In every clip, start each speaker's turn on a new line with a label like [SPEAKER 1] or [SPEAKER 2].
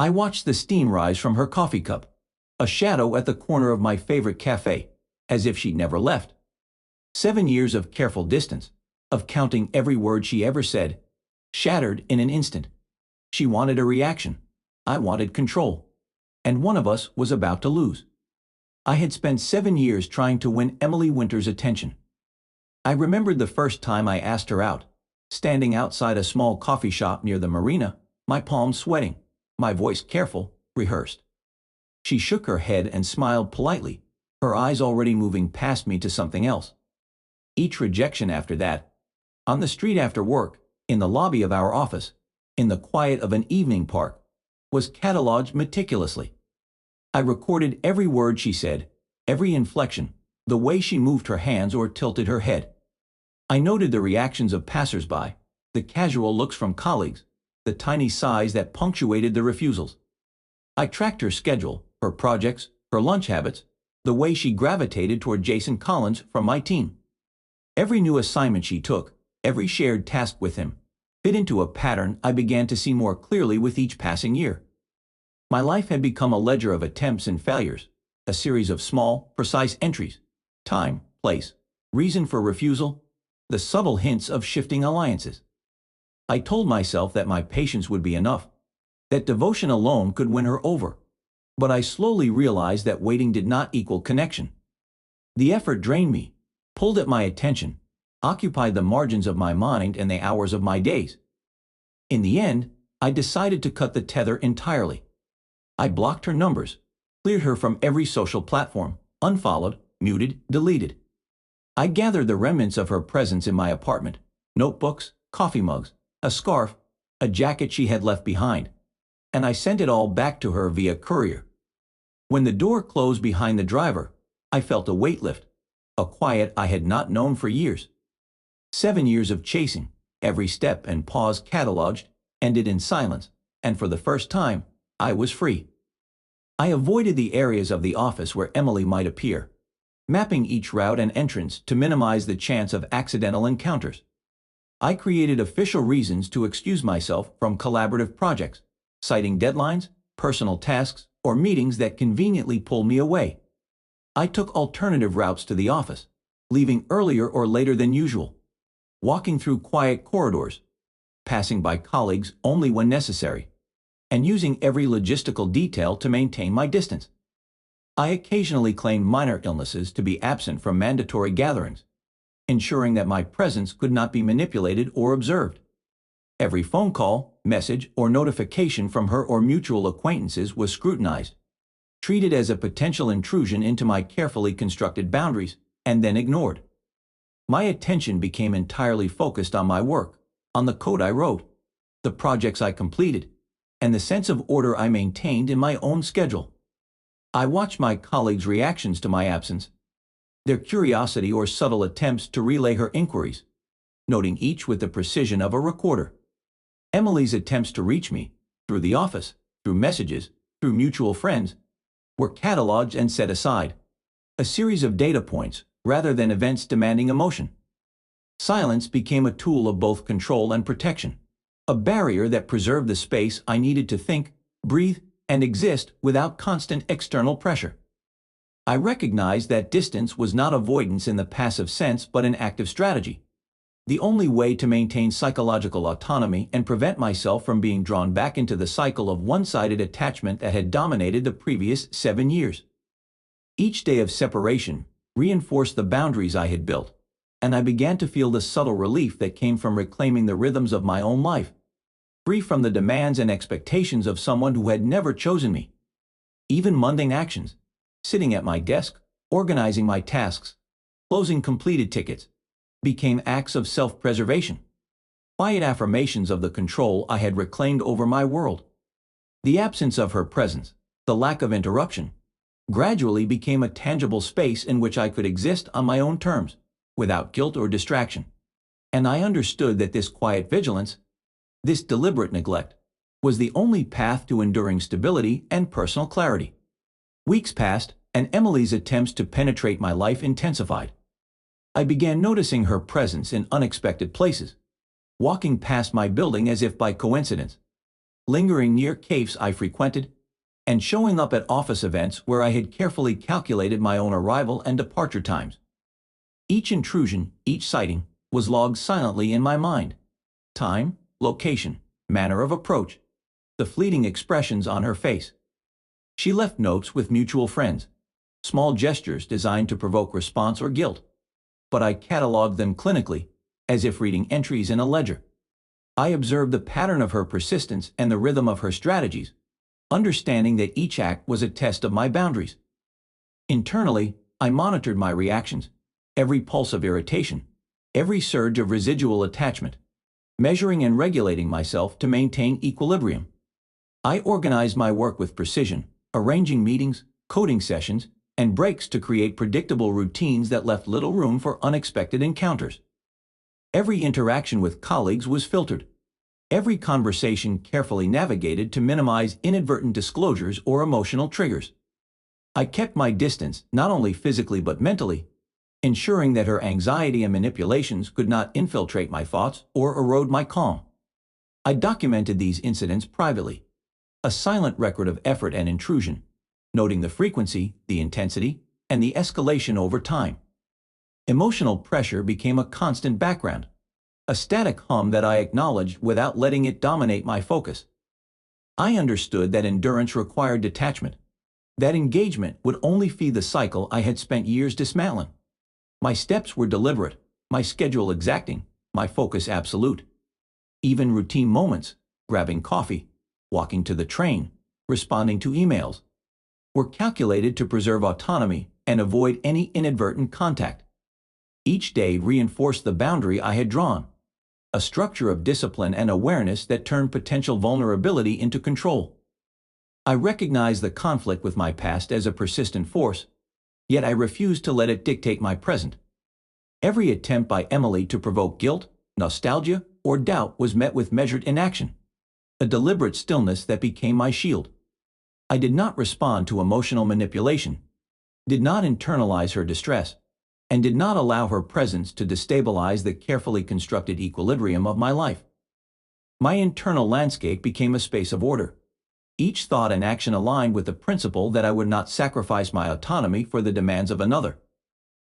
[SPEAKER 1] I watched the steam rise from her coffee cup, a shadow at the corner of my favorite cafe, as if she'd never left. 7 years of careful distance, of counting every word she ever said, shattered in an instant. She wanted a reaction. I wanted control. And one of us was about to lose. I had spent 7 years trying to win Emily Winter's attention. I remembered the first time I asked her out, standing outside a small coffee shop near the marina, my palms sweating, my voice careful, rehearsed. She shook her head and smiled politely, her eyes already moving past me to something else. Each rejection after that, on the street after work, in the lobby of our office, in the quiet of an evening park, was catalogued meticulously. I recorded every word she said, every inflection, the way she moved her hands or tilted her head. I noted the reactions of passers-by, the casual looks from colleagues, the tiny sighs that punctuated the refusals. I tracked her schedule, her projects, her lunch habits, the way she gravitated toward Jason Collins from my team. Every new assignment she took, every shared task with him, fit into a pattern I began to see more clearly with each passing year. My life had become a ledger of attempts and failures, a series of small, precise entries: time, place, reason for refusal, the subtle hints of shifting alliances. I told myself that my patience would be enough, that devotion alone could win her over. But I slowly realized that waiting did not equal connection. The effort drained me, pulled at my attention, occupied the margins of my mind and the hours of my days. In the end, I decided to cut the tether entirely. I blocked her numbers, cleared her from every social platform, unfollowed, muted, deleted. I gathered the remnants of her presence in my apartment: notebooks, coffee mugs, a scarf, a jacket she had left behind, and I sent it all back to her via courier. When the door closed behind the driver, I felt a weight lift, a quiet I had not known for years. 7 years of chasing, every step and pause catalogued, ended in silence, and for the first time, I was free. I avoided the areas of the office where Emily might appear, mapping each route and entrance to minimize the chance of accidental encounters. I created official reasons to excuse myself from collaborative projects, citing deadlines, personal tasks, or meetings that conveniently pulled me away. I took alternative routes to the office, leaving earlier or later than usual, walking through quiet corridors, passing by colleagues only when necessary, and using every logistical detail to maintain my distance. I occasionally claimed minor illnesses to be absent from mandatory gatherings, ensuring that my presence could not be manipulated or observed. Every phone call, message, or notification from her or mutual acquaintances was scrutinized, treated as a potential intrusion into my carefully constructed boundaries, and then ignored. My attention became entirely focused on my work, on the code I wrote, the projects I completed, and the sense of order I maintained in my own schedule. I watched my colleagues' reactions to my absence, their curiosity or subtle attempts to relay her inquiries, noting each with the precision of a recorder. Emily's attempts to reach me, through the office, through messages, through mutual friends, were catalogued and set aside, a series of data points rather than events demanding emotion. Silence became a tool of both control and protection, a barrier that preserved the space I needed to think, breathe, and exist without constant external pressure. I recognized that distance was not avoidance in the passive sense but an active strategy, the only way to maintain psychological autonomy and prevent myself from being drawn back into the cycle of one-sided attachment that had dominated the previous 7 years. Each day of separation reinforced the boundaries I had built, and I began to feel the subtle relief that came from reclaiming the rhythms of my own life, free from the demands and expectations of someone who had never chosen me. Even mundane actions, sitting at my desk, organizing my tasks, closing completed tickets, became acts of self-preservation, quiet affirmations of the control I had reclaimed over my world. The absence of her presence, the lack of interruption, gradually became a tangible space in which I could exist on my own terms, without guilt or distraction. And I understood that this quiet vigilance, this deliberate neglect, was the only path to enduring stability and personal clarity. Weeks passed, and Emily's attempts to penetrate my life intensified. I began noticing her presence in unexpected places, walking past my building as if by coincidence, lingering near cafes I frequented, and showing up at office events where I had carefully calculated my own arrival and departure times. Each intrusion, each sighting, was logged silently in my mind. Time, location, manner of approach, the fleeting expressions on her face. She left notes with mutual friends, small gestures designed to provoke response or guilt, but I cataloged them clinically, as if reading entries in a ledger. I observed the pattern of her persistence and the rhythm of her strategies, understanding that each act was a test of my boundaries. Internally, I monitored my reactions, every pulse of irritation, every surge of residual attachment, measuring and regulating myself to maintain equilibrium. I organized my work with precision, arranging meetings, coding sessions, and breaks to create predictable routines that left little room for unexpected encounters. Every interaction with colleagues was filtered, every conversation carefully navigated to minimize inadvertent disclosures or emotional triggers. I kept my distance not only physically but mentally, ensuring that her anxiety and manipulations could not infiltrate my thoughts or erode my calm. I documented these incidents privately, a silent record of effort and intrusion, noting the frequency, the intensity, and the escalation over time. Emotional pressure became a constant background, a static hum that I acknowledged without letting it dominate my focus. I understood that endurance required detachment, that engagement would only feed the cycle I had spent years dismantling. My steps were deliberate, my schedule exacting, my focus absolute. Even routine moments, grabbing coffee, walking to the train, responding to emails, were calculated to preserve autonomy and avoid any inadvertent contact. Each day reinforced the boundary I had drawn, a structure of discipline and awareness that turned potential vulnerability into control. I recognized the conflict with my past as a persistent force, yet I refused to let it dictate my present. Every attempt by Emily to provoke guilt, nostalgia, or doubt was met with measured inaction, a deliberate stillness that became my shield. I did not respond to emotional manipulation, did not internalize her distress, and did not allow her presence to destabilize the carefully constructed equilibrium of my life. My internal landscape became a space of order, each thought and action aligned with the principle that I would not sacrifice my autonomy for the demands of another.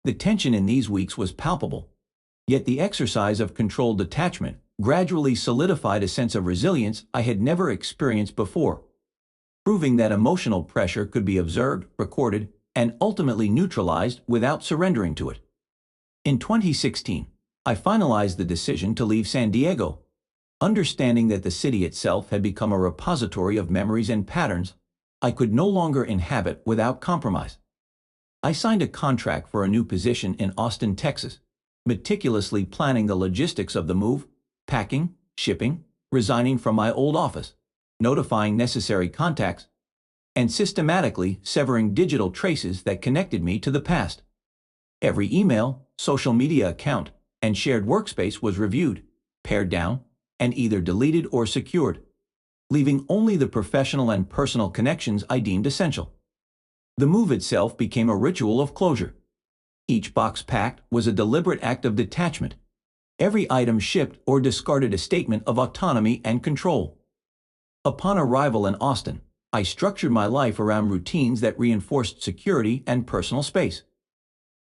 [SPEAKER 1] The tension in these weeks was palpable, yet the exercise of controlled detachment gradually solidified a sense of resilience I had never experienced before, proving that emotional pressure could be observed, recorded, and ultimately neutralized without surrendering to it. In 2016, I finalized the decision to leave San Diego, understanding that the city itself had become a repository of memories and patterns I could no longer inhabit without compromise. I signed a contract for a new position in Austin, Texas, meticulously planning the logistics of the move, packing, shipping, resigning from my old office, notifying necessary contacts, and systematically severing digital traces that connected me to the past. Every email, social media account, and shared workspace was reviewed, pared down, and either deleted or secured, leaving only the professional and personal connections I deemed essential. The move itself became a ritual of closure. Each box packed was a deliberate act of detachment. Every item shipped or discarded a statement of autonomy and control. Upon arrival in Austin, I structured my life around routines that reinforced security and personal space.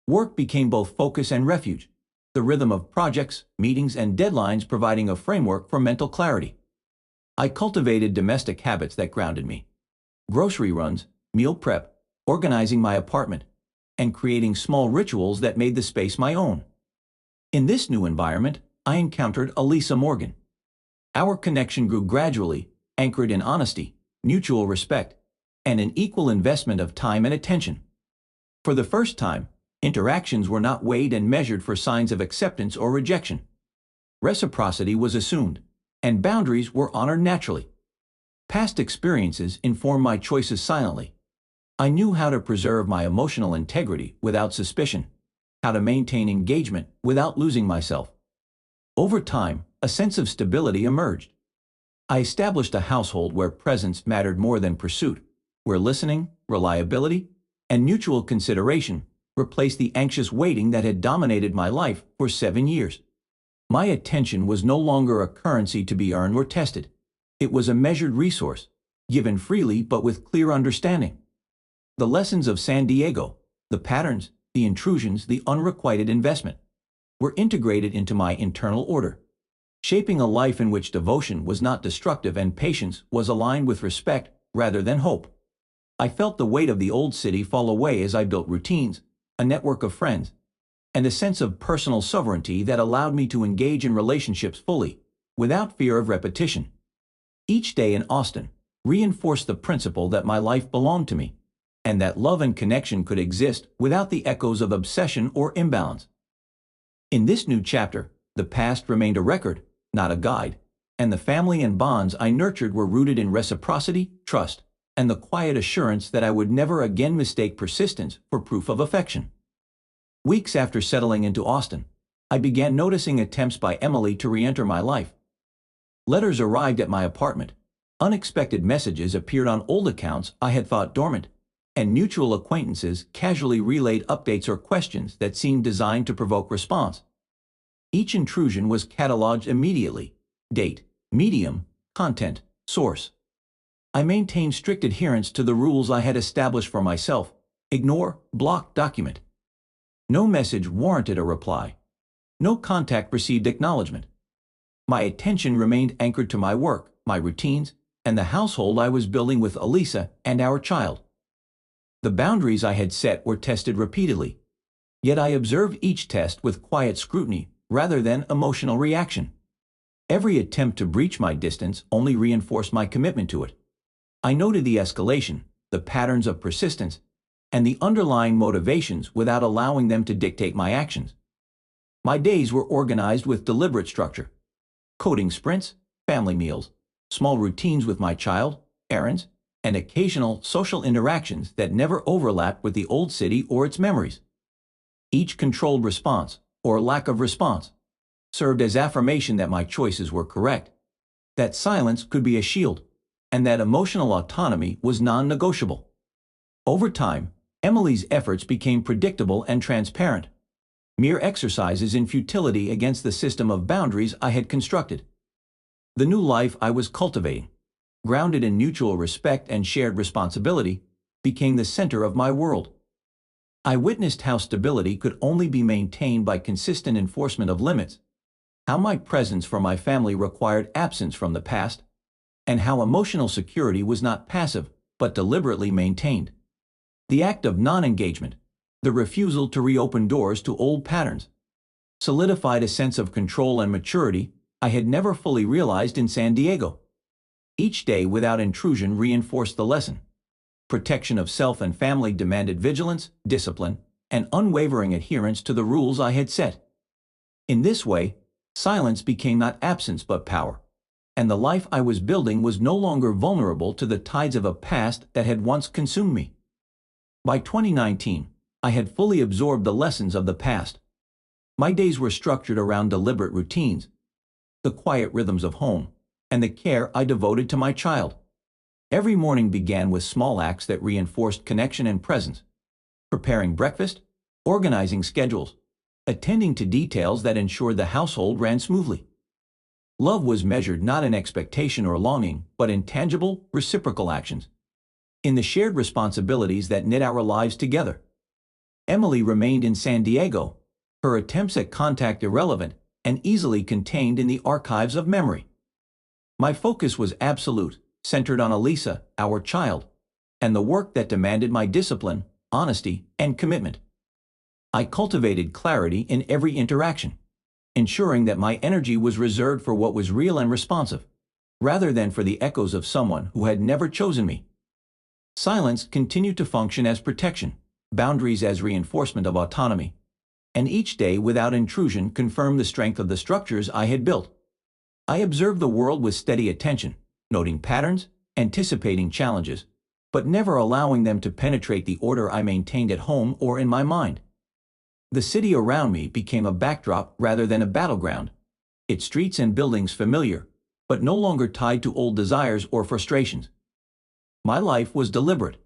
[SPEAKER 1] Work became both focus and refuge, the rhythm of projects, meetings, and deadlines providing a framework for mental clarity. I cultivated domestic habits that grounded me: grocery runs, meal prep, organizing my apartment, and creating small rituals that made the space my own. In this new environment, I encountered Elisa Morgan. Our connection grew gradually, anchored in honesty, mutual respect, and an equal investment of time and attention. For the first time, interactions were not weighed and measured for signs of acceptance or rejection. Reciprocity was assumed, and boundaries were honored naturally. Past experiences informed my choices silently. I knew how to preserve my emotional integrity without suspicion, how to maintain engagement without losing myself. Over time, a sense of stability emerged. I established a household where presence mattered more than pursuit, where listening, reliability, and mutual consideration replaced the anxious waiting that had dominated my life for 7 years. My attention was no longer a currency to be earned or tested. It was a measured resource, given freely but with clear understanding. The lessons of San Diego, the patterns, the intrusions, the unrequited investment, were integrated into my internal order, shaping a life in which devotion was not destructive and patience was aligned with respect rather than hope. I felt the weight of the old city fall away as I built routines, a network of friends, and a sense of personal sovereignty that allowed me to engage in relationships fully, without fear of repetition. Each day in Austin reinforced the principle that my life belonged to me, and that love and connection could exist without the echoes of obsession or imbalance. In this new chapter, the past remained a record, not a guide, and the family and bonds I nurtured were rooted in reciprocity, trust, and the quiet assurance that I would never again mistake persistence for proof of affection. Weeks after settling into Austin, I began noticing attempts by Emily to re-enter my life. Letters arrived at my apartment, unexpected messages appeared on old accounts I had thought dormant, and mutual acquaintances casually relayed updates or questions that seemed designed to provoke response. Each intrusion was cataloged immediately: date, medium, content, source. I maintained strict adherence to the rules I had established for myself: ignore, block, document. No message warranted a reply. No contact received acknowledgement. My attention remained anchored to my work, my routines, and the household I was building with Elisa and our child. The boundaries I had set were tested repeatedly, yet I observed each test with quiet scrutiny rather than emotional reaction. Every attempt to breach my distance only reinforced my commitment to it. I noted the escalation, the patterns of persistence, and the underlying motivations without allowing them to dictate my actions. My days were organized with deliberate structure: coding sprints, family meals, small routines with my child, errands, and occasional social interactions that never overlapped with the old city or its memories. Each controlled response, or lack of response, served as affirmation that my choices were correct, that silence could be a shield, and that emotional autonomy was non-negotiable. Over time, Emily's efforts became predictable and transparent, mere exercises in futility against the system of boundaries I had constructed. The new life I was cultivating, grounded in mutual respect and shared responsibility, became the center of my world. I witnessed how stability could only be maintained by consistent enforcement of limits, how my presence for my family required absence from the past, and how emotional security was not passive but deliberately maintained. The act of non-engagement, the refusal to reopen doors to old patterns, solidified a sense of control and maturity I had never fully realized in San Diego. Each day without intrusion reinforced the lesson. Protection of self and family demanded vigilance, discipline, and unwavering adherence to the rules I had set. In this way, silence became not absence but power, and the life I was building was no longer vulnerable to the tides of a past that had once consumed me. By 2019, I had fully absorbed the lessons of the past. My days were structured around deliberate routines, the quiet rhythms of home, and the care I devoted to my child. Every morning began with small acts that reinforced connection and presence: preparing breakfast, organizing schedules, attending to details that ensured the household ran smoothly. Love was measured not in expectation or longing, but in tangible, reciprocal actions, in the shared responsibilities that knit our lives together. Emily remained in San Diego, her attempts at contact irrelevant and easily contained in the archives of memory. My focus was absolute, centered on Elisa, our child, and the work that demanded my discipline, honesty, and commitment. I cultivated clarity in every interaction, ensuring that my energy was reserved for what was real and responsive, rather than for the echoes of someone who had never chosen me. Silence continued to function as protection, boundaries as reinforcement of autonomy, and each day without intrusion confirmed the strength of the structures I had built. I observed the world with steady attention, noting patterns, anticipating challenges, but never allowing them to penetrate the order I maintained at home or in my mind. The city around me became a backdrop rather than a battleground, its streets and buildings familiar, but no longer tied to old desires or frustrations. My life was deliberate,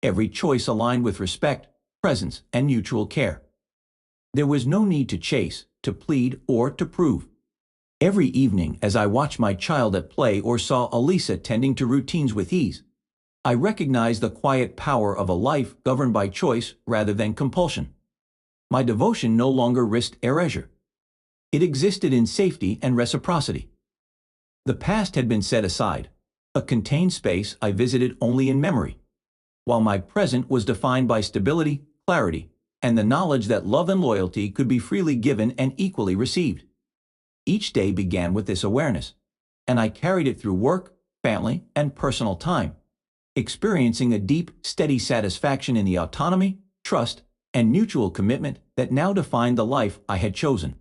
[SPEAKER 1] every choice aligned with respect, presence, and mutual care. There was no need to chase, to plead, or to prove. Every evening, as I watched my child at play or saw Elisa tending to routines with ease, I recognized the quiet power of a life governed by choice rather than compulsion. My devotion no longer risked erasure. It existed in safety and reciprocity. The past had been set aside, a contained space I visited only in memory, while my present was defined by stability, clarity, and the knowledge that love and loyalty could be freely given and equally received. Each day began with this awareness, and I carried it through work, family, and personal time, experiencing a deep, steady satisfaction in the autonomy, trust, and mutual commitment that now defined the life I had chosen.